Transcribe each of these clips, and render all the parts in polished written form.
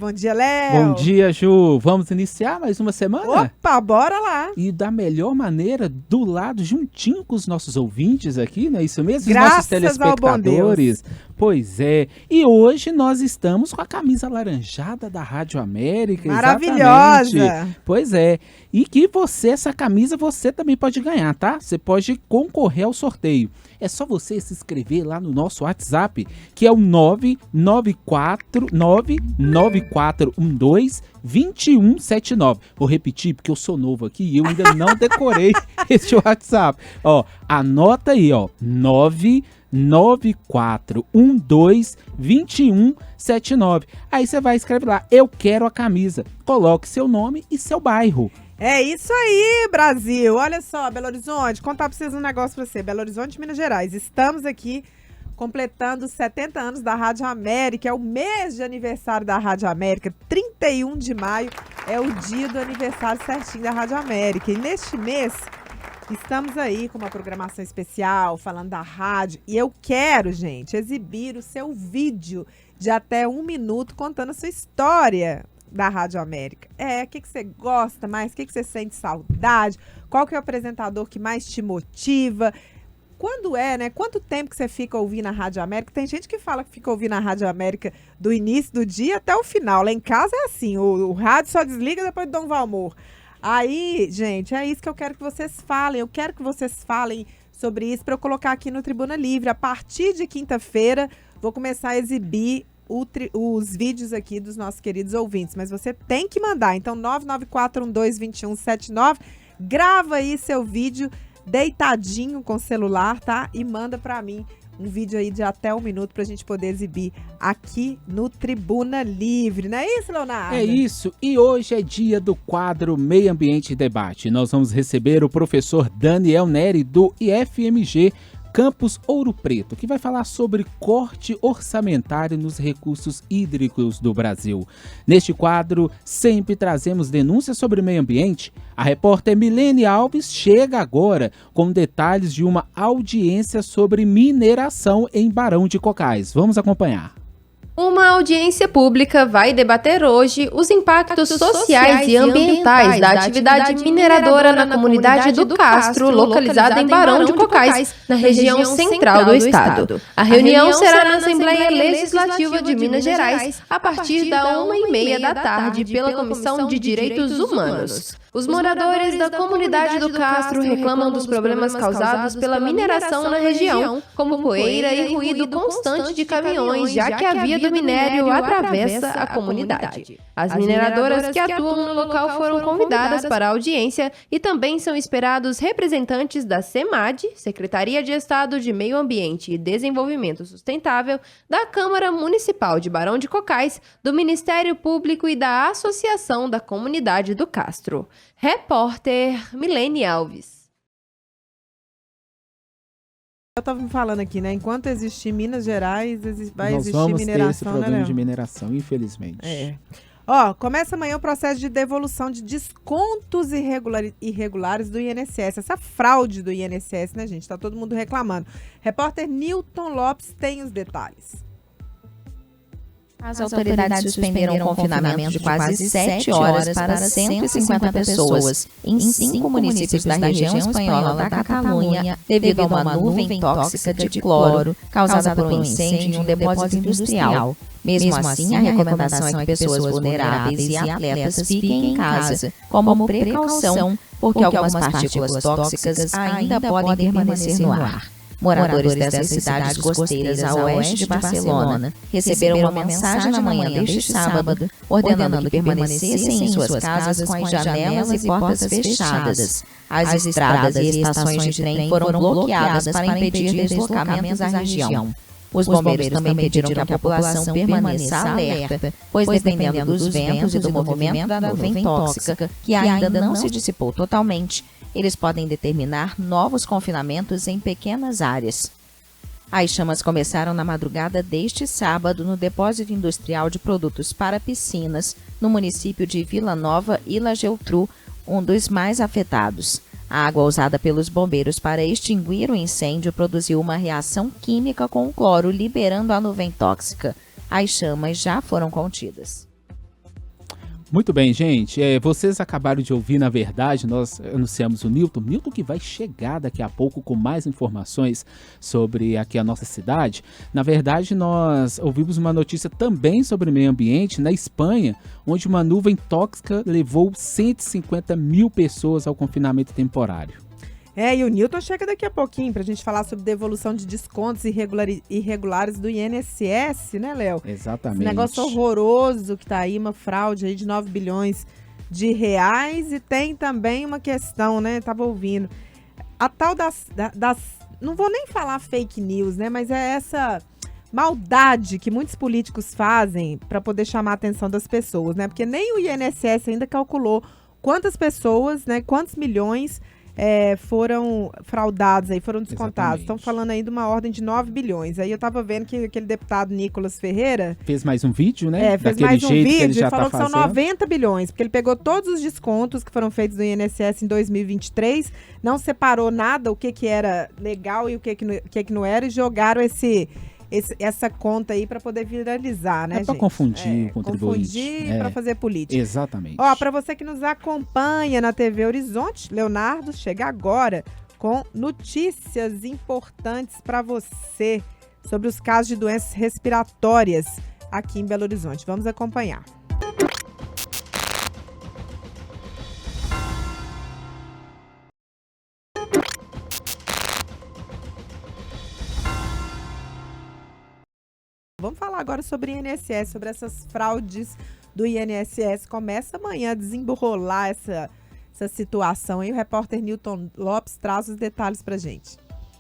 Bom dia, Léo. Bom dia, Ju. Vamos iniciar mais uma semana? Opa, bora lá. E da melhor maneira, do lado, juntinho com os nossos ouvintes aqui, não é isso mesmo? Graças os nossos telespectadores. Pois é. E hoje nós estamos com a camisa laranjada da Rádio América. Maravilhosa. Exatamente. Pois é. E que essa camisa, você também pode ganhar, tá? Você pode concorrer ao sorteio. É só você se inscrever lá no nosso WhatsApp, que é o 994122179. Vou repetir, porque eu sou novo aqui e eu ainda não decorei esse WhatsApp. Ó, anota aí, ó, 994122179. Aí você vai escrever lá, eu quero a camisa. Coloque seu nome e seu bairro. É isso aí, Brasil. Olha só, Belo Horizonte, contar pra vocês um negócio pra você. Belo Horizonte, Minas Gerais. Estamos aqui completando 70 anos da Rádio América. É o mês de aniversário da Rádio América. 31 de maio é o dia do aniversário certinho da Rádio América. E neste mês, estamos aí com uma programação especial, falando da rádio. E eu quero, gente, exibir o seu vídeo de até 1 minuto contando a sua história da Rádio América. O que você gosta mais? O que você sente saudade? Qual que é o apresentador que mais te motiva? Quanto tempo que você fica ouvindo a Rádio América? Tem gente que fala que fica ouvindo a Rádio América do início do dia até o final. Lá em casa é assim, o rádio só desliga depois do Dom Valmor. Aí, gente, é isso que eu quero que vocês falem. Eu quero que vocês falem sobre isso para eu colocar aqui no Tribuna Livre. A partir de quinta-feira, vou começar a exibir os vídeos aqui dos nossos queridos ouvintes, mas você tem que mandar, então 994122179, grava aí seu vídeo deitadinho com o celular, tá? E manda pra mim um vídeo aí de até 1 minuto pra gente poder exibir aqui no Tribuna Livre, não é isso, Leonardo? É isso, e hoje é dia do quadro Meio Ambiente e Debate. Nós vamos receber o professor Daniel Neri do IFMG Campus Ouro Preto, que vai falar sobre corte orçamentário nos recursos hídricos do Brasil. Neste quadro, sempre trazemos denúncias sobre o meio ambiente. A repórter Milene Alves chega agora com detalhes de uma audiência sobre mineração em Barão de Cocais. Vamos acompanhar. Uma audiência pública vai debater hoje os impactos sociais e ambientais da atividade mineradora na comunidade do Castro, localizada em Barão de Cocais, na região central do estado. A reunião será na Assembleia Legislativa de Minas Gerais, a partir da 1h30 da tarde, pela Comissão de Direitos Humanos. Os moradores da comunidade do Castro reclamam dos problemas causados pela mineração na região, como poeira e ruído constante de caminhões, já que a via do minério atravessa a comunidade. As mineradoras que atuam no local foram convidadas para a audiência e também são esperados representantes da SEMAD, Secretaria de Estado de Meio Ambiente e Desenvolvimento Sustentável, da Câmara Municipal de Barão de Cocais, do Ministério Público e da Associação da Comunidade do Castro. Repórter Milene Alves. Eu estava falando aqui, né? Enquanto existir Minas Gerais, vai Nós existir vamos mineração, ter esse problema né, de mineração, infelizmente. Começa amanhã o processo de devolução de descontos irregulares do INSS. Essa fraude do INSS, né, gente? Tá todo mundo reclamando. Repórter Nilton Lopes tem os detalhes. As autoridades suspenderam o confinamento de quase 7 horas para 150 pessoas em 5 municípios da região espanhola da Catalunha devido a uma nuvem tóxica de cloro causada por um incêndio em um depósito industrial. Mesmo assim, a recomendação é que pessoas vulneráveis e atletas fiquem em casa como precaução, porque algumas partículas tóxicas ainda podem permanecer no ar. Moradores dessas cidades costeiras a oeste de Barcelona receberam uma mensagem na manhã deste sábado, ordenando que permanecessem em suas casas com as janelas e portas fechadas. As estradas e estações de trem foram bloqueadas para impedir deslocamentos à região. Os bombeiros também pediram que a população permaneça alerta, pois dependendo dos ventos e do movimento da nuvem tóxica, que ainda não se dissipou totalmente, eles podem determinar novos confinamentos em pequenas áreas. As chamas começaram na madrugada deste sábado no depósito industrial de produtos para piscinas, no município de Vila Nova e La Geltrú, um dos mais afetados. A água usada pelos bombeiros para extinguir o incêndio produziu uma reação química com o cloro, liberando a nuvem tóxica. As chamas já foram contidas. Muito bem, gente. Vocês acabaram de ouvir, na verdade, nós anunciamos o Newton. Newton que vai chegar daqui a pouco com mais informações sobre aqui a nossa cidade. Na verdade, nós ouvimos uma notícia também sobre meio ambiente na Espanha, onde uma nuvem tóxica levou 150 mil pessoas ao confinamento temporário. E o Newton chega daqui a pouquinho pra gente falar sobre devolução de descontos irregulares do INSS, né, Léo? Exatamente. Esse negócio horroroso que tá aí, uma fraude aí de 9 bilhões de reais, e tem também uma questão, né, tava ouvindo, a tal das não vou nem falar fake news, né, mas é essa maldade que muitos políticos fazem para poder chamar a atenção das pessoas, né, porque nem o INSS ainda calculou quantas pessoas, né, quantos milhões foram fraudados aí, foram descontados. Estão falando aí de uma ordem de 9 bilhões. Aí eu tava vendo que aquele deputado Nicolas Ferreira fez mais um vídeo, né? Fez mais um vídeo e falou que são 90 bilhões, porque ele pegou todos os descontos que foram feitos no INSS em 2023, não separou nada, o que era legal e o que não era, e jogaram essa conta aí para poder viralizar, né, pra gente? Confundir o contribuinte. Confundir para fazer política. Exatamente. Ó, para você que nos acompanha na TV Horizonte, Leonardo chega agora com notícias importantes para você sobre os casos de doenças respiratórias aqui em Belo Horizonte. Vamos acompanhar. Vamos falar agora sobre o INSS, sobre essas fraudes do INSS. Começa amanhã a desembolar essa situação aí. O repórter Newton Lopes traz os detalhes pra gente.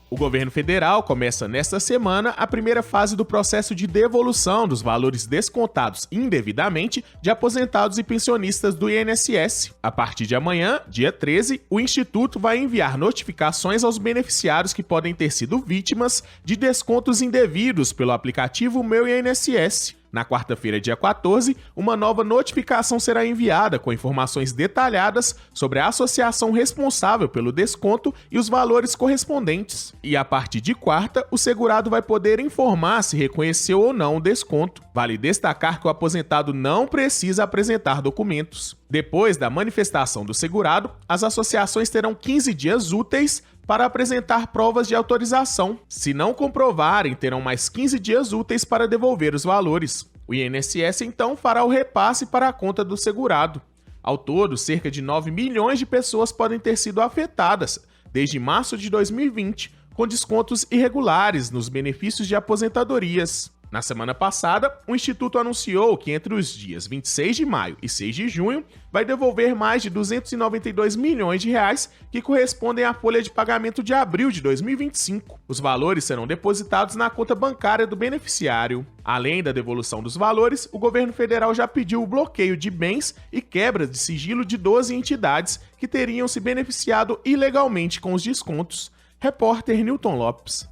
O governo federal começa nesta semana a primeira fase do processo de devolução dos valores descontados indevidamente de aposentados e pensionistas do INSS. A partir de amanhã, dia 13, o Instituto vai enviar notificações aos beneficiários que podem ter sido vítimas de descontos indevidos pelo aplicativo Meu INSS. Na quarta-feira, dia 14, uma nova notificação será enviada com informações detalhadas sobre a associação responsável pelo desconto e os valores correspondentes. E a partir de quarta, o segurado vai poder informar se reconheceu ou não o desconto. Vale destacar que o aposentado não precisa apresentar documentos. Depois da manifestação do segurado, as associações terão 15 dias úteis para apresentar provas de autorização. Se não comprovarem, terão mais 15 dias úteis para devolver os valores. O INSS, então, fará o repasse para a conta do segurado. Ao todo, cerca de 9 milhões de pessoas podem ter sido afetadas desde março de 2020, com descontos irregulares nos benefícios de aposentadorias. Na semana passada, o Instituto anunciou que entre os dias 26 de maio e 6 de junho vai devolver mais de 292 milhões de reais que correspondem à folha de pagamento de abril de 2025. Os valores serão depositados na conta bancária do beneficiário. Além da devolução dos valores, o governo federal já pediu o bloqueio de bens e quebra de sigilo de 12 entidades que teriam se beneficiado ilegalmente com os descontos. Repórter Newton Lopes.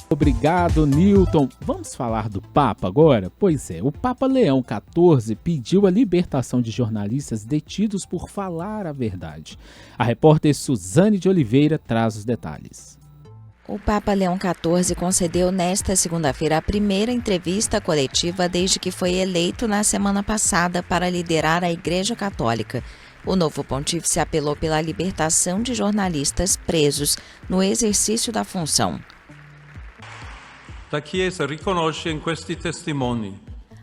Obrigado, Newton. Vamos falar do Papa agora? Pois é, o Papa Leão XIV pediu a libertação de jornalistas detidos por falar a verdade. A repórter Suzane de Oliveira traz os detalhes. O Papa Leão XIV concedeu nesta segunda-feira a primeira entrevista coletiva desde que foi eleito na semana passada para liderar a Igreja Católica. O novo pontífice apelou pela libertação de jornalistas presos no exercício da função.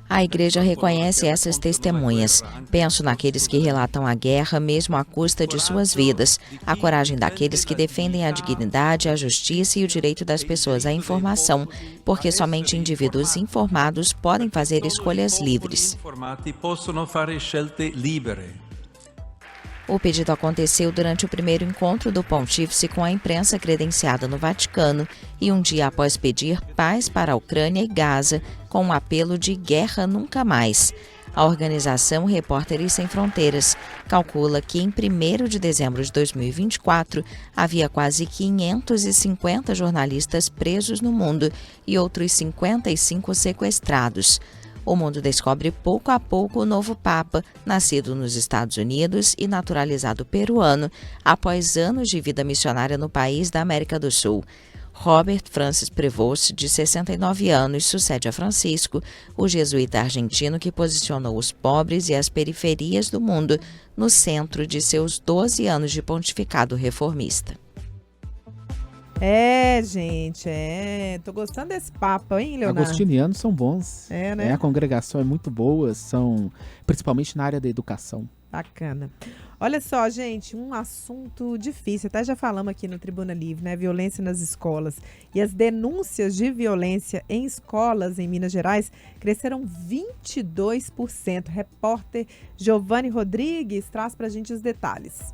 A Igreja reconhece essas testemunhas. Penso naqueles que relatam a guerra, mesmo à custa de suas vidas, a coragem daqueles que defendem a dignidade, a justiça e o direito das pessoas à informação, porque somente indivíduos informados podem fazer escolhas livres. O pedido aconteceu durante o primeiro encontro do pontífice com a imprensa credenciada no Vaticano e um dia após pedir paz para a Ucrânia e Gaza, com um apelo de guerra nunca mais. A organização Repórteres Sem Fronteiras calcula que em 1º de dezembro de 2024 havia quase 550 jornalistas presos no mundo e outros 55 sequestrados. O mundo descobre pouco a pouco o novo Papa, nascido nos Estados Unidos e naturalizado peruano, após anos de vida missionária no país da América do Sul. Robert Francis Prevost, de 69 anos, sucede a Francisco, o jesuíta argentino que posicionou os pobres e as periferias do mundo no centro de seus 12 anos de pontificado reformista. Gente, tô gostando desse papo, hein, Leonardo? Agostinianos são bons. Né? A congregação é muito boa, principalmente na área da educação. Bacana. Olha só, gente, um assunto difícil, até já falamos aqui no Tribuna Livre, né? Violência nas escolas. E as denúncias de violência em escolas em Minas Gerais cresceram 22%. Repórter Giovanni Rodrigues traz pra gente os detalhes.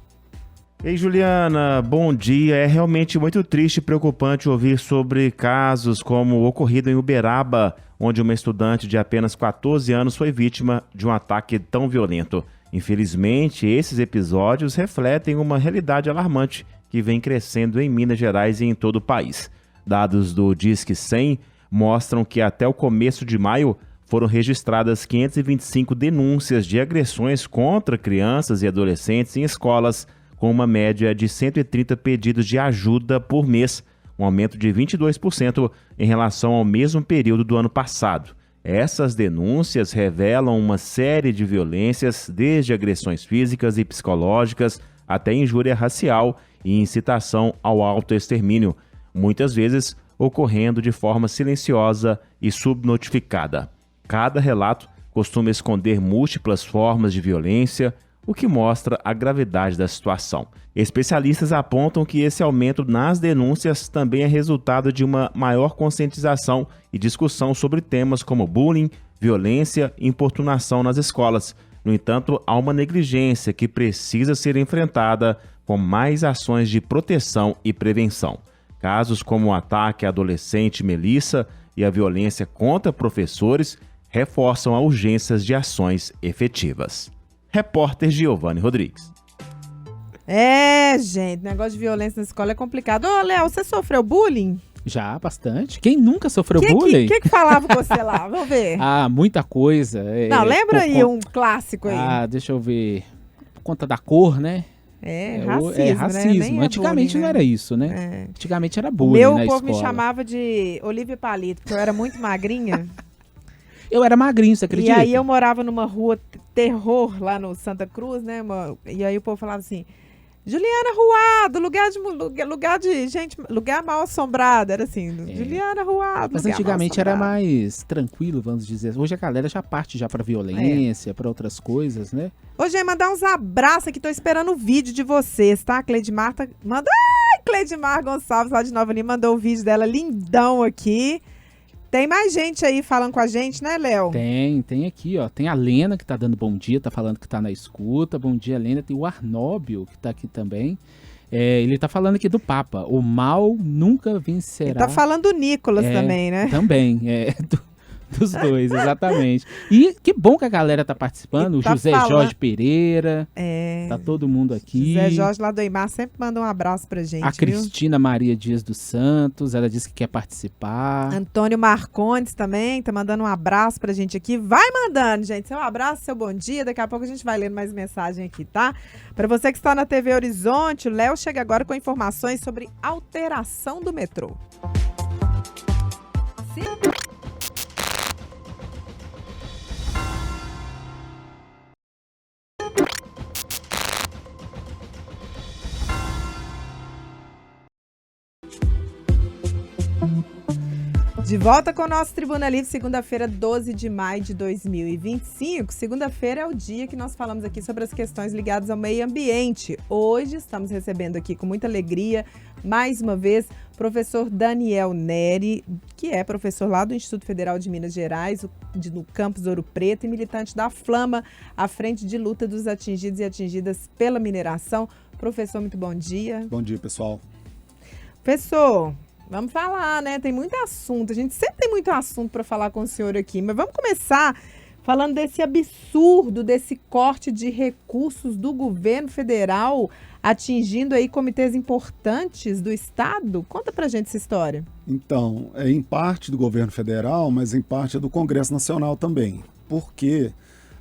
Ei, Juliana, bom dia. É realmente muito triste e preocupante ouvir sobre casos como o ocorrido em Uberaba, onde uma estudante de apenas 14 anos foi vítima de um ataque tão violento. Infelizmente, esses episódios refletem uma realidade alarmante que vem crescendo em Minas Gerais e em todo o país. Dados do Disque 100 mostram que até o começo de maio foram registradas 525 denúncias de agressões contra crianças e adolescentes em escolas, com uma média de 130 pedidos de ajuda por mês, um aumento de 22% em relação ao mesmo período do ano passado. Essas denúncias revelam uma série de violências, desde agressões físicas e psicológicas até injúria racial e incitação ao autoextermínio, muitas vezes ocorrendo de forma silenciosa e subnotificada. Cada relato costuma esconder múltiplas formas de violência, o que mostra a gravidade da situação. Especialistas apontam que esse aumento nas denúncias também é resultado de uma maior conscientização e discussão sobre temas como bullying, violência e importunação nas escolas. No entanto, há uma negligência que precisa ser enfrentada com mais ações de proteção e prevenção. Casos como o ataque à adolescente Melissa e a violência contra professores reforçam a urgência de ações efetivas. Repórter Giovanni Rodrigues. Gente, negócio de violência na escola é complicado. Ô, Léo, você sofreu bullying? Já, bastante. Quem nunca sofreu bullying? O que falava com você lá? Vamos ver. Muita coisa. Não, lembra aí um clássico aí. Deixa eu ver. Por conta da cor, né? Racismo. Né? Antigamente bullying, não era isso, né? Antigamente era bullying Meu na povo escola. me chamava de Olivia Palito, porque eu era muito magrinha. Eu era magrinho, você acredita? E aí eu morava numa rua terror lá no Santa Cruz, né? E aí o povo falava assim, Juliana Ruado, lugar mal assombrado. Era assim, Juliana Ruado. Mas antigamente era mais tranquilo, vamos dizer. Hoje a galera já parte já pra violência, pra outras coisas, né? Hoje mandar uns abraços aqui, tô esperando o vídeo de vocês, tá? Cleidmar manda. Cleidmar Gonçalves lá de Nova Lima mandou o vídeo dela lindão aqui. Tem mais gente aí falando com a gente, né, Léo? Tem aqui, ó. Tem a Lena que tá dando bom dia, tá falando que tá na escuta. Bom dia, Lena. Tem o Arnóbio que tá aqui também. Ele tá falando aqui do Papa. O mal nunca vencerá. Ele tá falando do Nicolas também, né? Também, dos dois, exatamente. E que bom que a galera tá participando. O José Jorge Pereira. Tá todo mundo aqui. José Jorge lá do Eimar sempre manda um abraço pra gente. A Cristina Maria Dias dos Santos, ela disse que quer participar. Antônio Marcondes também tá mandando um abraço pra gente aqui. Vai mandando, gente. Seu abraço, seu bom dia. Daqui a pouco a gente vai lendo mais mensagem aqui, tá? Pra você que está na TV Horizonte, o Léo chega agora com informações sobre alteração do metrô. De volta com o nosso Tribuna Livre, segunda-feira, 12 de maio de 2025. Segunda-feira é o dia que nós falamos aqui sobre as questões ligadas ao meio ambiente. Hoje estamos recebendo aqui com muita alegria, mais uma vez, o professor Daniel Neri, que é professor lá do Instituto Federal de Minas Gerais, no campus Ouro Preto, e militante da Flama, à frente de luta dos atingidos e atingidas pela mineração. Professor, muito bom dia. Bom dia, pessoal. Professor, vamos falar, né? Tem muito assunto. A gente sempre tem muito assunto para falar com o senhor aqui. Mas vamos começar falando desse absurdo, desse corte de recursos do governo federal atingindo aí comitês importantes do Estado. Conta pra gente essa história. Então, em parte do governo federal, mas em parte é do Congresso Nacional também. Porque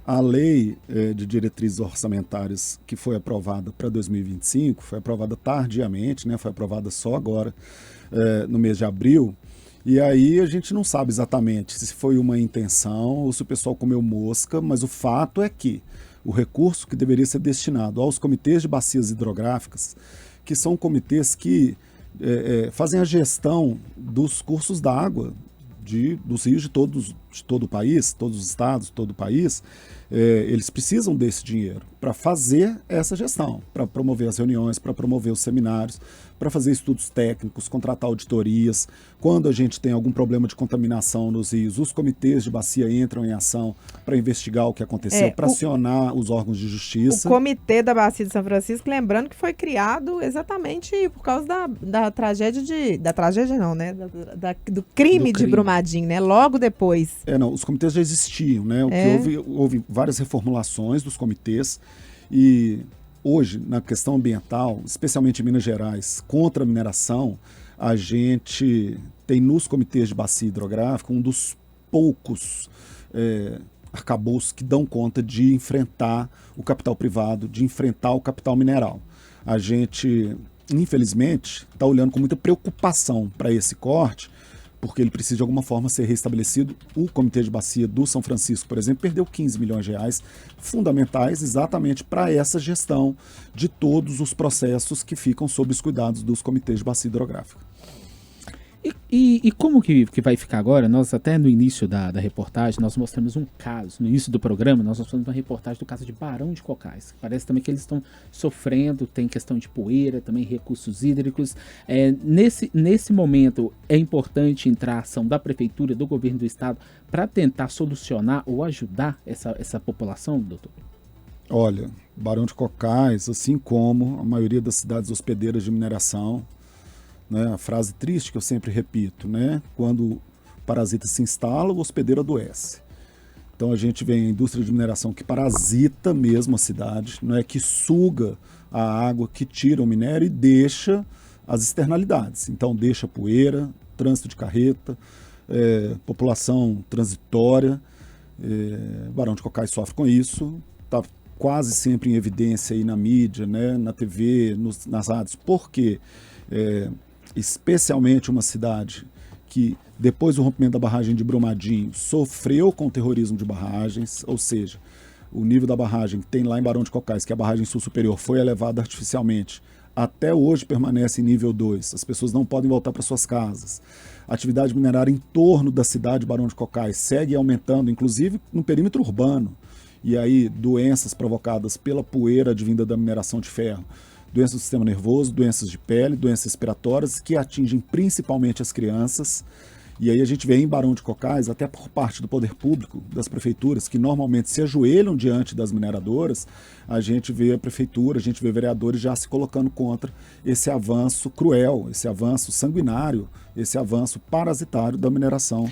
A lei de diretrizes orçamentárias que foi aprovada para 2025, foi aprovada tardiamente, né? Foi aprovada só agora, no mês de abril, e aí a gente não sabe exatamente se foi uma intenção ou se o pessoal comeu mosca, mas o fato é que o recurso que deveria ser destinado aos comitês de bacias hidrográficas, que são comitês que fazem a gestão dos cursos d'água dos rios de todo o país, todos os estados, todo o país, eles precisam desse dinheiro para fazer essa gestão, para promover as reuniões, para promover os seminários, para fazer estudos técnicos, contratar auditorias. Quando a gente tem algum problema de contaminação nos rios, os comitês de bacia entram em ação para investigar o que aconteceu, para acionar os órgãos de justiça. O Comitê da Bacia de São Francisco, lembrando que foi criado exatamente por causa da tragédia da tragédia não, né? Do crime de Brumadinho, né? Logo depois. Não, os comitês já existiam, né? O que houve várias reformulações dos comitês e hoje, na questão ambiental, especialmente em Minas Gerais, contra a mineração, a gente tem nos comitês de bacia hidrográfica um dos poucos arcabouços que dão conta de enfrentar o capital privado, de enfrentar o capital mineral. A gente, infelizmente, está olhando com muita preocupação para esse corte, porque ele precisa de alguma forma ser restabelecido. O Comitê de Bacia do São Francisco, por exemplo, perdeu 15 milhões de reais fundamentais exatamente para essa gestão de todos os processos que ficam sob os cuidados dos comitês de bacia hidrográfica. E como que vai ficar agora? Nós até no início da reportagem, nós mostramos um caso, no início do programa, nós mostramos uma reportagem do caso de Barão de Cocais. Parece também que eles estão sofrendo, tem questão de poeira, também recursos hídricos. Nesse momento, é importante entrar a ação da prefeitura, do governo do estado, para tentar solucionar ou ajudar essa população, doutor? Olha, Barão de Cocais, assim como a maioria das cidades hospedeiras de mineração, né, a frase triste que eu sempre repito, né? Quando o parasita se instala, o hospedeiro adoece. Então a gente vê a indústria de mineração que parasita mesmo a cidade, não é, que suga a água, que tira o minério e deixa as externalidades. Então deixa poeira, trânsito de carreta, população transitória. Barão de Cocais sofre com isso, está quase sempre em evidência aí na mídia, né, na TV, nas rádios. Por quê? Especialmente uma cidade que, depois do rompimento da barragem de Brumadinho, sofreu com o terrorismo de barragens, ou seja, o nível da barragem que tem lá em Barão de Cocais, que é a barragem sul superior, foi elevada artificialmente, até hoje permanece em nível 2, as pessoas não podem voltar para suas casas. A atividade minerária em torno da cidade de Barão de Cocais segue aumentando, inclusive no perímetro urbano, e aí doenças provocadas pela poeira advinda da mineração de ferro, doenças do sistema nervoso, doenças de pele, doenças respiratórias, que atingem principalmente as crianças. E aí a gente vê em Barão de Cocais, até por parte do poder público, das prefeituras, que normalmente se ajoelham diante das mineradoras, a gente vê a prefeitura, a gente vê vereadores já se colocando contra esse avanço cruel, esse avanço sanguinário, esse avanço parasitário da mineração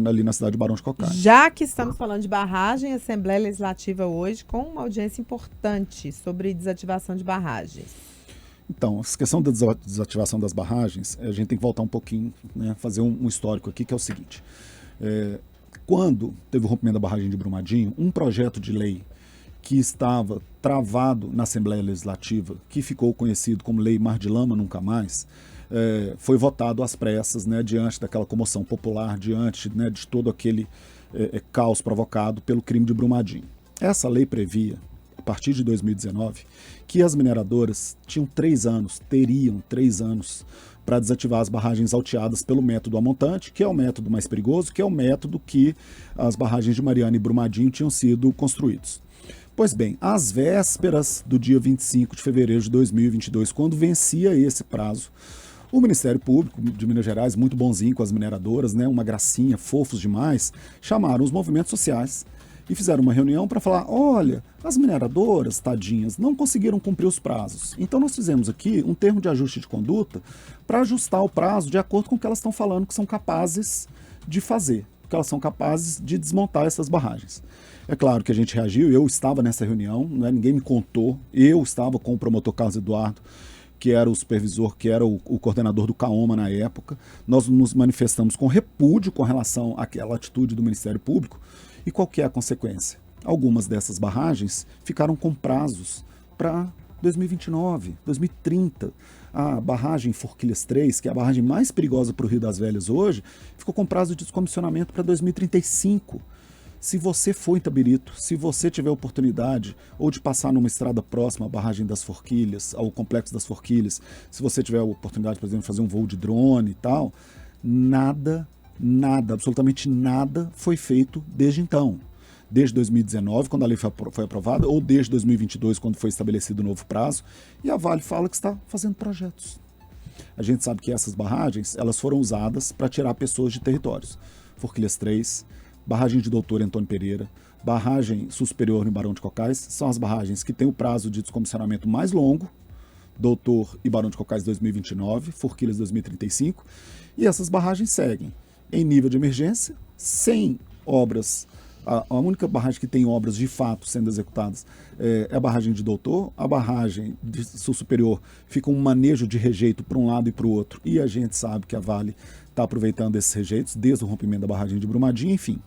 ali na cidade de Barão de Cocais. Já que estamos falando de barragem, a Assembleia Legislativa hoje com uma audiência importante sobre desativação de barragens. Então, essa questão da desativação das barragens, a gente tem que voltar um pouquinho, né, fazer um histórico aqui, que é o seguinte. Quando teve o rompimento da barragem de Brumadinho, um projeto de lei que estava travado na Assembleia Legislativa, que ficou conhecido como Lei Mar de Lama Nunca Mais, foi votado às pressas, né, diante daquela comoção popular, diante, né, de todo aquele caos provocado pelo crime de Brumadinho. Essa lei previa, a partir de 2019, que as mineradoras teriam 3 anos para desativar as barragens alteadas pelo método a montante, que é o método mais perigoso, que é o método que as barragens de Mariana e Brumadinho tinham sido construídos. Pois bem, às vésperas do dia 25 de fevereiro de 2022, quando vencia esse prazo, o Ministério Público de Minas Gerais, muito bonzinho com as mineradoras, né, uma gracinha, fofos demais, chamaram os movimentos sociais e fizeram uma reunião para falar, olha, as mineradoras, tadinhas, não conseguiram cumprir os prazos. Então nós fizemos aqui um termo de ajuste de conduta para ajustar o prazo de acordo com o que elas estão falando que são capazes de fazer, que elas são capazes de desmontar essas barragens. É claro que a gente reagiu, eu estava nessa reunião, né, ninguém me contou, eu estava com o promotor Carlos Eduardo, que era o supervisor, que era o coordenador do CAOMA na época. Nós nos manifestamos com repúdio com relação àquela atitude do Ministério Público. E qual que é a consequência? algumas dessas barragens ficaram com prazos para 2029, 2030. A barragem Forquilhas 3, que é a barragem mais perigosa para o Rio das Velhas hoje, ficou com prazo de descomissionamento para 2035. Se você for em Itabirito, se você tiver oportunidade ou de passar numa estrada próxima à barragem das Forquilhas, ao complexo das Forquilhas, se você tiver a oportunidade, por exemplo, de fazer um voo de drone e tal, nada, absolutamente nada foi feito desde então. Desde 2019, quando a lei foi aprovada, ou desde 2022, quando foi estabelecido o novo prazo, e a Vale fala que está fazendo projetos. A gente sabe que essas barragens, elas foram usadas para tirar pessoas de territórios. Forquilhas 3, barragem de Doutor Antônio Pereira, barragem Sul Superior no Barão de Cocais, são as barragens que têm o prazo de descomissionamento mais longo, Doutor e Barão de Cocais 2029, Forquilhas 2035, e essas barragens seguem em nível de emergência, sem obras. A única barragem que tem obras de fato sendo executadas é a barragem de Doutor. A barragem de Sul Superior fica um manejo de rejeito para um lado e para o outro, e a gente sabe que a Vale está aproveitando esses rejeitos desde o rompimento da barragem de Brumadinho, enfim.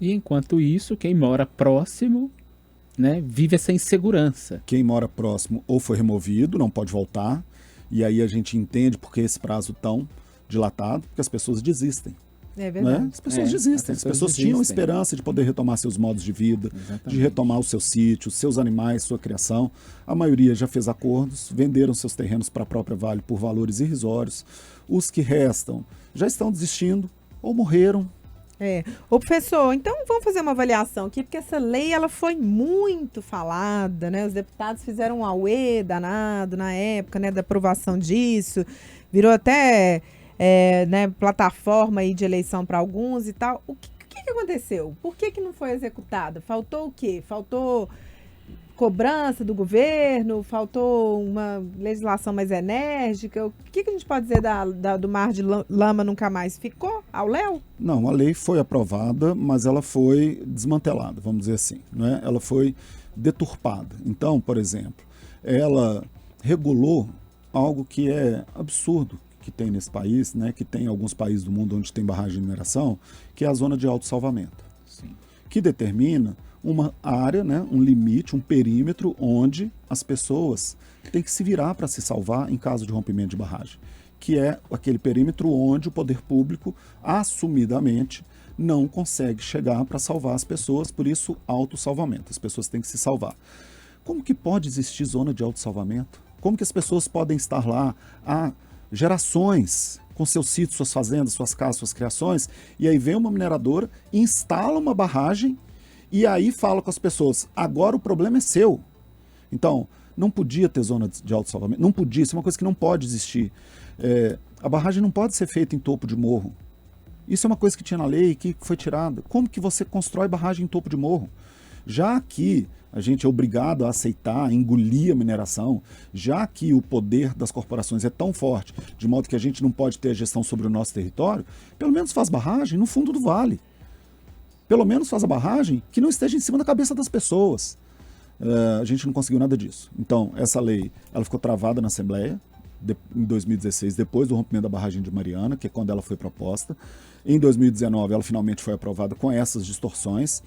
E enquanto isso, quem mora próximo, né, vive essa insegurança. Quem mora próximo ou foi removido, não pode voltar, e aí a gente entende porque esse prazo tão dilatado, porque as pessoas desistem. É verdade. Né? As pessoas desistem. As pessoas tinham esperança de poder retomar seus modos de vida, de retomar os seus sítios, seus animais, sua criação. A maioria já fez acordos, venderam seus terrenos para a própria Vale por valores irrisórios. Os que restam já estão desistindo ou morreram. Ô professor, então vamos fazer uma avaliação aqui, porque essa lei ela foi muito falada, né? Os deputados fizeram um auê danado na época, né, da aprovação disso, virou até né, plataforma aí de eleição para alguns e tal. O que aconteceu? Por que não foi executada? Faltou o quê? Faltou cobrança do governo? Faltou uma legislação mais enérgica? O que a gente pode dizer do mar de lama nunca mais? Ficou ao léu? Não, a lei foi aprovada, mas ela foi desmantelada, vamos dizer assim, né? Ela foi deturpada. Então, por exemplo, ela regulou algo que é absurdo, que tem nesse país, né, que tem em alguns países do mundo onde tem barragem de mineração, que é a zona de autossalvamento, que determina uma área, né, um limite, um perímetro onde as pessoas têm que se virar para se salvar em caso de rompimento de barragem, que é aquele perímetro onde o poder público assumidamente não consegue chegar para salvar as pessoas, por isso autossalvamento, as pessoas têm que se salvar. Como que pode existir zona de autossalvamento? Como que as pessoas podem estar lá há gerações com seus sítios, suas fazendas, suas casas, suas criações, e aí vem uma mineradora, instala uma barragem e aí fala com as pessoas, agora o problema é seu. Então, não podia ter zona de autossalvamento, não podia, isso é uma coisa que não pode existir. A barragem não pode ser feita em topo de morro. Isso é uma coisa que tinha na lei que foi tirada. Como que você constrói barragem em topo de morro? Já que a gente é obrigado a aceitar, a engolir a mineração, já que o poder das corporações é tão forte, de modo que a gente não pode ter a gestão sobre o nosso território, pelo menos faz barragem no fundo do vale. Pelo menos faz a barragem que não esteja em cima da cabeça das pessoas. A gente não conseguiu nada disso. Então, essa lei ela ficou travada na Assembleia em 2016, depois do rompimento da barragem de Mariana, que é quando ela foi proposta. Em 2019, ela finalmente foi aprovada com essas distorções.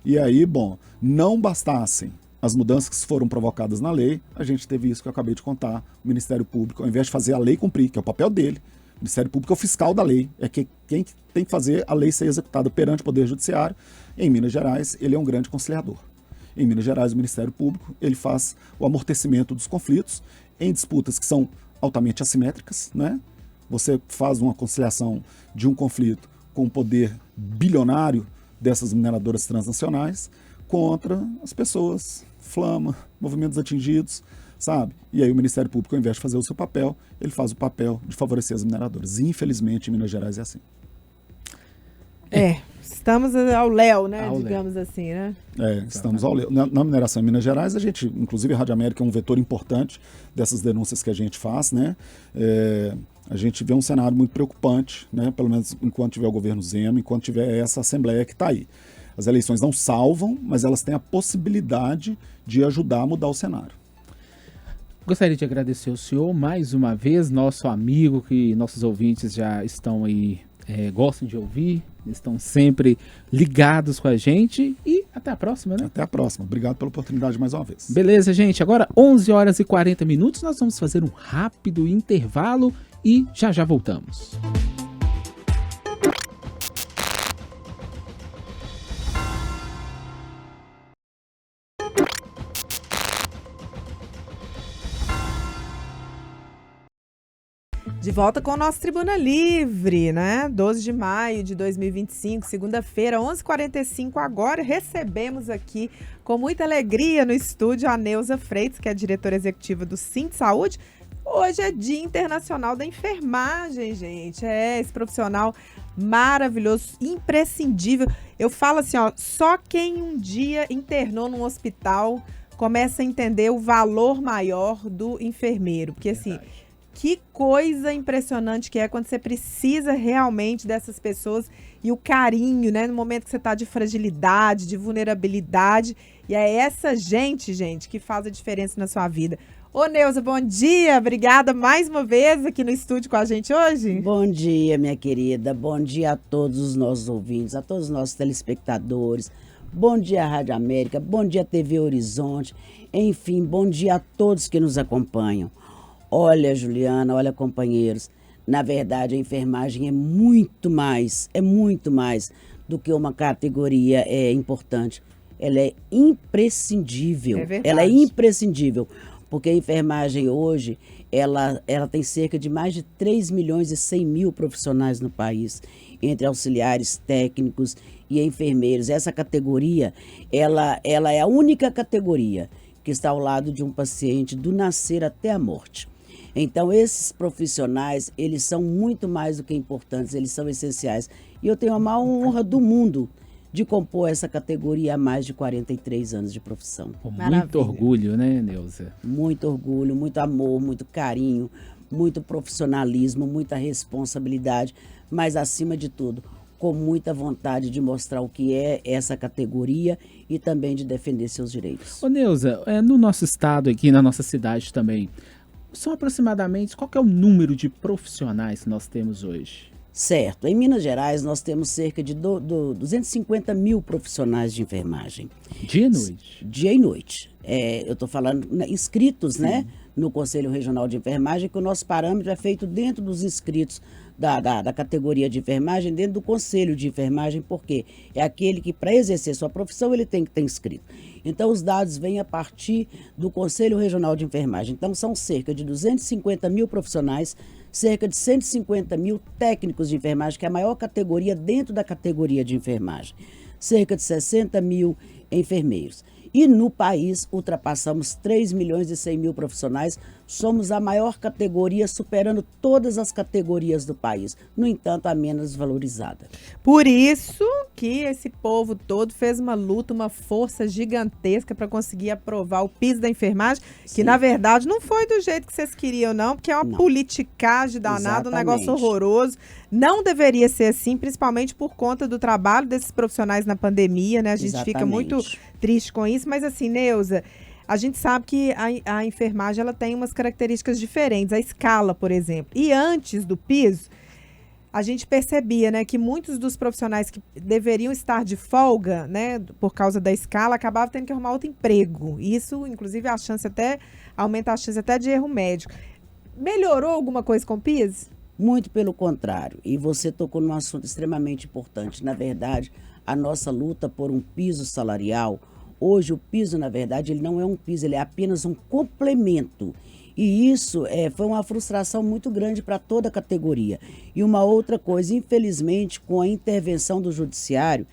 E aí, bom, não bastassem as mudanças que foram provocadas na lei, a gente teve isso que eu acabei de contar. O Ministério Público, ao invés de fazer a lei cumprir, que é o papel dele, o Ministério Público é o fiscal da lei, é quem tem que fazer a lei ser executada perante o Poder Judiciário. Em Minas Gerais, ele é um grande conciliador. Em Minas Gerais, o Ministério Público ele faz o amortecimento dos conflitos em disputas que são altamente assimétricas, né? Você faz uma conciliação de um conflito com o poder bilionário dessas mineradoras transnacionais contra as pessoas, flama, movimentos atingidos, sabe? E aí o Ministério Público, ao invés de fazer o seu papel, ele faz o papel de favorecer as mineradoras. Infelizmente, em Minas Gerais é assim. Estamos ao léu, né? Ao digamos assim, né? Estamos ao léu. Na mineração em Minas Gerais, a gente, inclusive a Rádio América é um vetor importante dessas denúncias que a gente faz, né? A gente vê um cenário muito preocupante, né? Pelo menos enquanto tiver o governo Zema, enquanto tiver essa Assembleia que está aí. As eleições não salvam, mas elas têm a possibilidade de ajudar a mudar o cenário. Gostaria de agradecer ao senhor mais uma vez, nosso amigo, que nossos ouvintes já estão aí, gostam de ouvir, estão sempre ligados com a gente e até a próxima, né? Até a próxima. Obrigado pela oportunidade mais uma vez. Beleza, gente. Agora 11 horas e 40 minutos, nós vamos fazer um rápido intervalo e já já voltamos. De volta com o nosso Tribuna Livre, né? 12 de maio de 2025, segunda-feira, 11h45. Agora recebemos aqui, com muita alegria, no estúdio, a Neuza Freitas, que é diretora executiva do Sint Saúde. Hoje é Dia Internacional da Enfermagem, gente. É esse profissional maravilhoso, imprescindível. Eu falo assim, ó, só quem um dia internou num hospital começa a entender o valor maior do enfermeiro. Porque, assim, que coisa impressionante que é quando você precisa realmente dessas pessoas e o carinho, né? No momento que você está de fragilidade, de vulnerabilidade. E é essa gente, que faz a diferença na sua vida. Ô, Neuza, bom dia. Obrigada mais uma vez aqui no estúdio com a gente hoje. Bom dia, minha querida. Bom dia a todos os nossos ouvintes, a todos os nossos telespectadores. Bom dia, Rádio América. Bom dia, TV Horizonte. Enfim, bom dia a todos que nos acompanham. Olha, Juliana, olha, companheiros, na verdade a enfermagem é muito mais do que uma categoria importante. Ela é imprescindível. É verdade. Ela é imprescindível, porque a enfermagem hoje, ela tem cerca de mais de 3.100.000 profissionais no país, entre auxiliares técnicos e enfermeiros. Essa categoria, ela é a única categoria que está ao lado de um paciente do nascer até a morte. Então, esses profissionais, eles são muito mais do que importantes, eles são essenciais. E eu tenho a maior honra do mundo de compor essa categoria há mais de 43 anos de profissão. Com muito orgulho, né, Neuza? Muito orgulho, muito amor, muito carinho, muito profissionalismo, muita responsabilidade, mas, acima de tudo, com muita vontade de mostrar o que é essa categoria e também de defender seus direitos. Ô, Neuza, no nosso estado aqui, na nossa cidade também, são aproximadamente, qual que é o número de profissionais que nós temos hoje? Certo. Em Minas Gerais, nós temos cerca de 250 mil profissionais de enfermagem. Dia e noite? Dia e noite. Eu estou falando inscritos, né, no Conselho Regional de Enfermagem, que o nosso parâmetro é feito dentro dos inscritos da categoria de enfermagem, dentro do Conselho de Enfermagem, porque é aquele que, para exercer sua profissão, ele tem que ter inscrito. Então, os dados vêm a partir do Conselho Regional de Enfermagem. Então, são cerca de 250 mil profissionais, cerca de 150 mil técnicos de enfermagem, que é a maior categoria dentro da categoria de enfermagem. Cerca de 60 mil enfermeiros. E no país, ultrapassamos 3.100.000 profissionais. Somos a maior categoria, superando todas as categorias do país. No entanto, a menos valorizada. Por isso que esse povo todo fez uma luta, uma força gigantesca para conseguir aprovar o piso da enfermagem, que na verdade não foi do jeito que vocês queriam, não, porque é uma politicagem danada, um negócio horroroso. Não deveria ser assim, principalmente por conta do trabalho desses profissionais na pandemia, né? A gente fica muito triste com isso, mas assim, Neuza, a gente sabe que a enfermagem ela tem umas características diferentes, a escala, por exemplo. E antes do piso, a gente percebia, né, que muitos dos profissionais que deveriam estar de folga, né, por causa da escala, acabavam tendo que arrumar outro emprego. Isso, inclusive, aumenta a chance até de erro médico. Melhorou alguma coisa com o piso? Muito pelo contrário. E você tocou num assunto extremamente importante. Na verdade, a nossa luta por um piso salarial, hoje o piso, na verdade, ele não é um piso, ele é apenas um complemento. E isso foi uma frustração muito grande para toda a categoria. E uma outra coisa, infelizmente, com a intervenção do judiciário,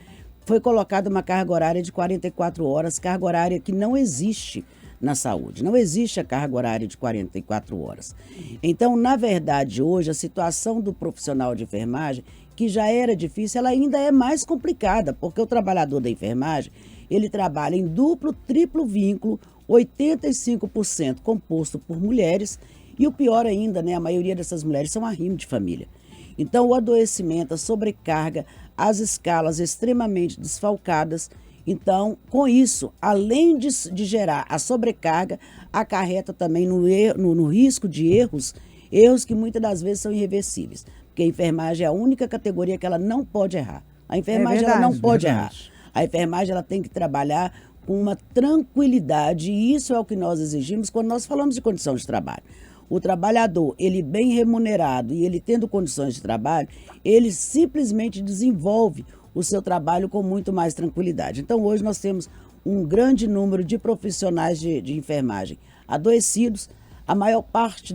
foi colocada uma carga horária de 44 horas, carga horária que não existe na saúde. Não existe a carga horária de 44 horas. Então, na verdade, hoje, a situação do profissional de enfermagem, que já era difícil, ela ainda é mais complicada, porque o trabalhador da enfermagem, ele trabalha em duplo, triplo vínculo, 85% composto por mulheres, e o pior ainda, né, a maioria dessas mulheres são arrimo de família. Então, o adoecimento, a sobrecarga, as escalas extremamente desfalcadas. Então, com isso, além de gerar a sobrecarga, acarreta também no risco de erros que muitas das vezes são irreversíveis. Porque a enfermagem é a única categoria que ela não pode errar. A enfermagem ela não verdade, pode verdade. errar. A enfermagem ela tem que trabalhar com uma tranquilidade, e isso é o que nós exigimos quando nós falamos de condição de trabalho. O trabalhador, ele bem remunerado e ele tendo condições de trabalho, ele simplesmente desenvolve o seu trabalho com muito mais tranquilidade. Então, hoje nós temos um grande número de profissionais de enfermagem adoecidos. A maior parte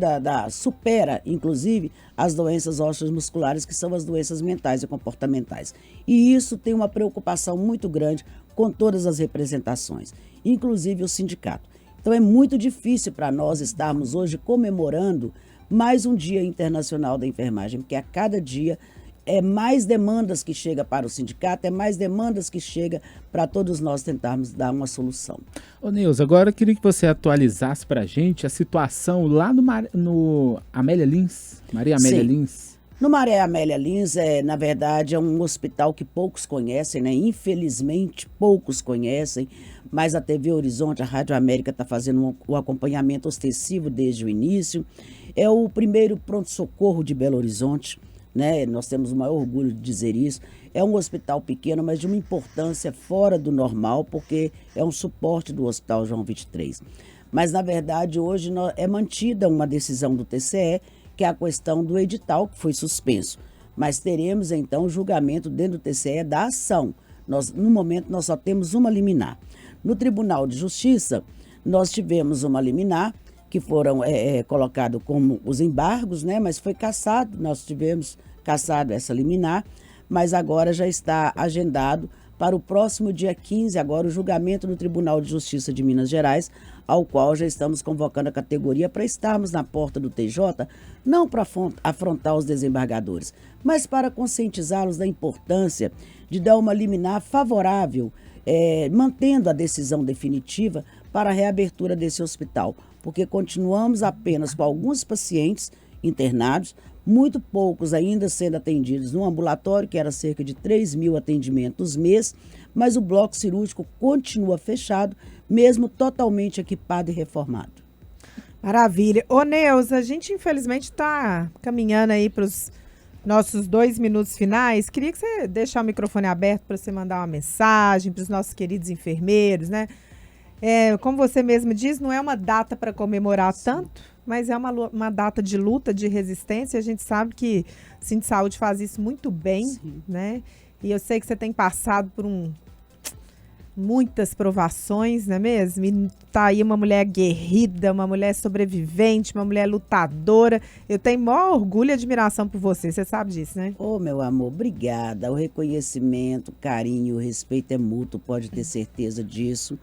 supera, inclusive, as doenças osteomusculares, que são as doenças mentais e comportamentais. E isso tem uma preocupação muito grande com todas as representações, inclusive o sindicato. Então é muito difícil para nós estarmos hoje comemorando mais um Dia Internacional da Enfermagem, porque a cada dia é mais demandas que chega para o sindicato, é mais demandas que chega para todos nós tentarmos dar uma solução. Ô Neuza, agora eu queria que você atualizasse para a gente a situação lá no Amélia Lins, Maria Amélia Sim. Lins. No Maria Amélia Lins, na verdade, é um hospital que poucos conhecem, né? Infelizmente, poucos conhecem, mas a TV Horizonte, a Rádio América está fazendo o acompanhamento ostensivo desde o início. É o primeiro pronto-socorro de Belo Horizonte, né? Nós temos o maior orgulho de dizer isso. É um hospital pequeno, mas de uma importância fora do normal, porque é um suporte do Hospital João 23. Mas, na verdade, hoje é mantida uma decisão do TCE, que é a questão do edital, que foi suspenso. Mas teremos, então, o julgamento dentro do TCE da ação. No momento, nós só temos uma liminar. No Tribunal de Justiça, nós tivemos uma liminar, que foram colocados como os embargos, né? Mas foi cassado, nós tivemos cassado essa liminar, mas agora já está agendado para o próximo dia 15, agora o julgamento no Tribunal de Justiça de Minas Gerais, ao qual já estamos convocando a categoria para estarmos na porta do TJ, não para afrontar os desembargadores, mas para conscientizá-los da importância de dar uma liminar favorável, mantendo a decisão definitiva para a reabertura desse hospital, porque continuamos apenas com alguns pacientes internados, muito poucos ainda sendo atendidos no ambulatório, que era cerca de 3.000 atendimentos mês, mas o bloco cirúrgico continua fechado, mesmo totalmente equipado e reformado. Maravilha. Ô Neuza, a gente infelizmente está caminhando aí para os nossos 2 minutos finais. Queria que você deixasse o microfone aberto para você mandar uma mensagem para os nossos queridos enfermeiros, né? Como você mesmo diz, não é uma data para comemorar tanto, mas é uma data de luta, de resistência. A gente sabe que o Sindsaúde faz isso muito bem, Sim. né? E eu sei que você tem passado por muitas provações, não é mesmo? E tá aí uma mulher aguerrida, uma mulher sobrevivente, uma mulher lutadora. Eu tenho maior orgulho e admiração por você sabe disso, né? Ô, meu amor, obrigada. O reconhecimento, o carinho, o respeito é mútuo, pode ter certeza disso.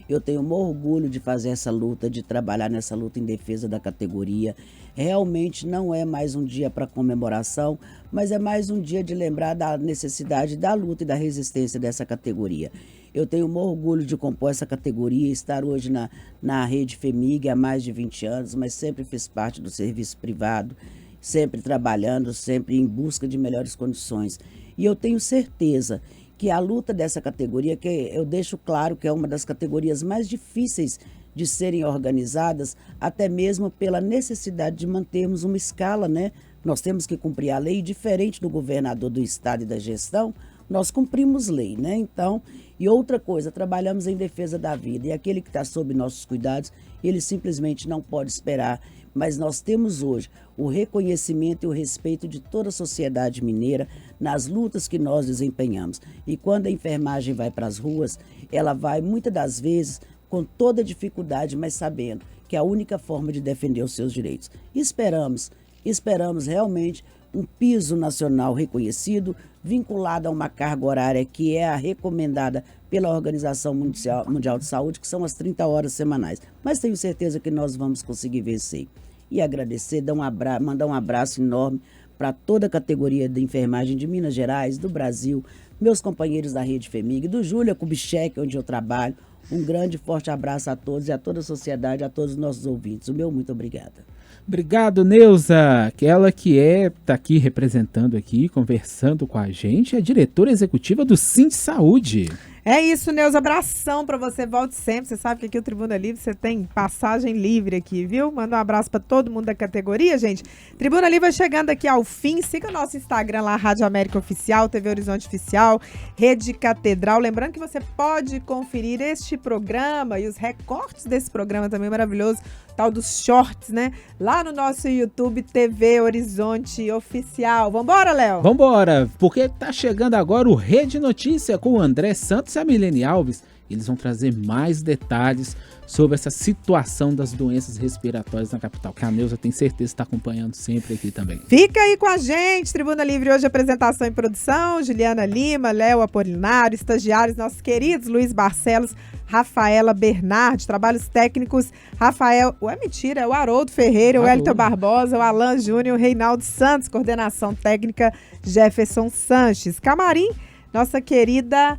Eu tenho um orgulho de fazer essa luta, de trabalhar nessa luta em defesa da categoria. Realmente não é mais um dia para comemoração, mas é mais um dia de lembrar da necessidade da luta e da resistência dessa categoria. Eu tenho um orgulho de compor essa categoria, estar hoje na rede FEMIG há mais de 20 anos, mas sempre fiz parte do serviço privado, sempre trabalhando, sempre em busca de melhores condições. E eu tenho certeza que a luta dessa categoria, que eu deixo claro que é uma das categorias mais difíceis de serem organizadas, até mesmo pela necessidade de mantermos uma escala, né? Nós temos que cumprir a lei, diferente do governador do estado e da gestão, nós cumprimos lei, né? Então, e outra coisa, trabalhamos em defesa da vida, e aquele que está sob nossos cuidados, ele simplesmente não pode esperar. Mas nós temos hoje o reconhecimento e o respeito de toda a sociedade mineira nas lutas que nós desempenhamos. E quando a enfermagem vai para as ruas, ela vai muitas das vezes com toda dificuldade, mas sabendo que é a única forma de defender os seus direitos. Esperamos realmente um piso nacional reconhecido, vinculado a uma carga horária que é a recomendada pela Organização Mundial de Saúde, que são as 30 horas semanais. Mas tenho certeza que nós vamos conseguir vencer. E agradecer, mandar um abraço enorme para toda a categoria de enfermagem de Minas Gerais, do Brasil, meus companheiros da Rede FEMIG, do Júlia Kubitschek, onde eu trabalho. Um grande e forte abraço a todos e a toda a sociedade, a todos os nossos ouvintes. O meu muito obrigada. Obrigado, Neuza. Ela que está aqui representando aqui, conversando com a gente, é a diretora executiva do Sindsaúde. É isso, Neuza. Abração pra você. Volte sempre. Você sabe que aqui o Tribuna Livre você tem passagem livre aqui, viu? Manda um abraço pra todo mundo da categoria, gente. Tribuna Livre chegando aqui ao fim. Siga o nosso Instagram lá, Rádio América Oficial, TV Horizonte Oficial, Rede Catedral. Lembrando que você pode conferir este programa e os recortes desse programa também maravilhoso, tal dos shorts, né? Lá no nosso YouTube, TV Horizonte Oficial. Vambora, Léo? Vambora, porque tá chegando agora o Rede Notícia com o André Santos e a Milene Alves. Eles vão trazer mais detalhes sobre essa situação das doenças respiratórias na capital, que a Neuza tem certeza está acompanhando sempre aqui também. Fica aí com a gente, Tribuna Livre hoje, apresentação e produção, Juliana Lima, Léo Apolinário, estagiários nossos queridos, Luiz Barcelos, Rafaela Bernardi, trabalhos técnicos, Rafael, é o Haroldo Ferreira, o Elton Barbosa, o Alan Júnior, o Reinaldo Santos, coordenação técnica, Jefferson Sanches, camarim, nossa querida...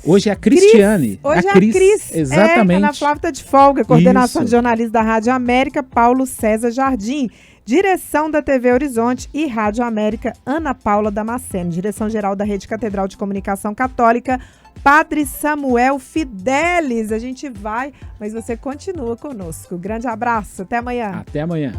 Hoje é a Cristiane. Hoje é a Cris. Exatamente. Ana Flávia tá de folga. Coordenação Isso. de jornalismo da Rádio América, Paulo César Jardim. Direção da TV Horizonte e Rádio América, Ana Paula Damasceno. Direção-geral da Rede Catedral de Comunicação Católica, Padre Samuel Fidelis. A gente vai, mas você continua conosco. Grande abraço. Até amanhã. Até amanhã.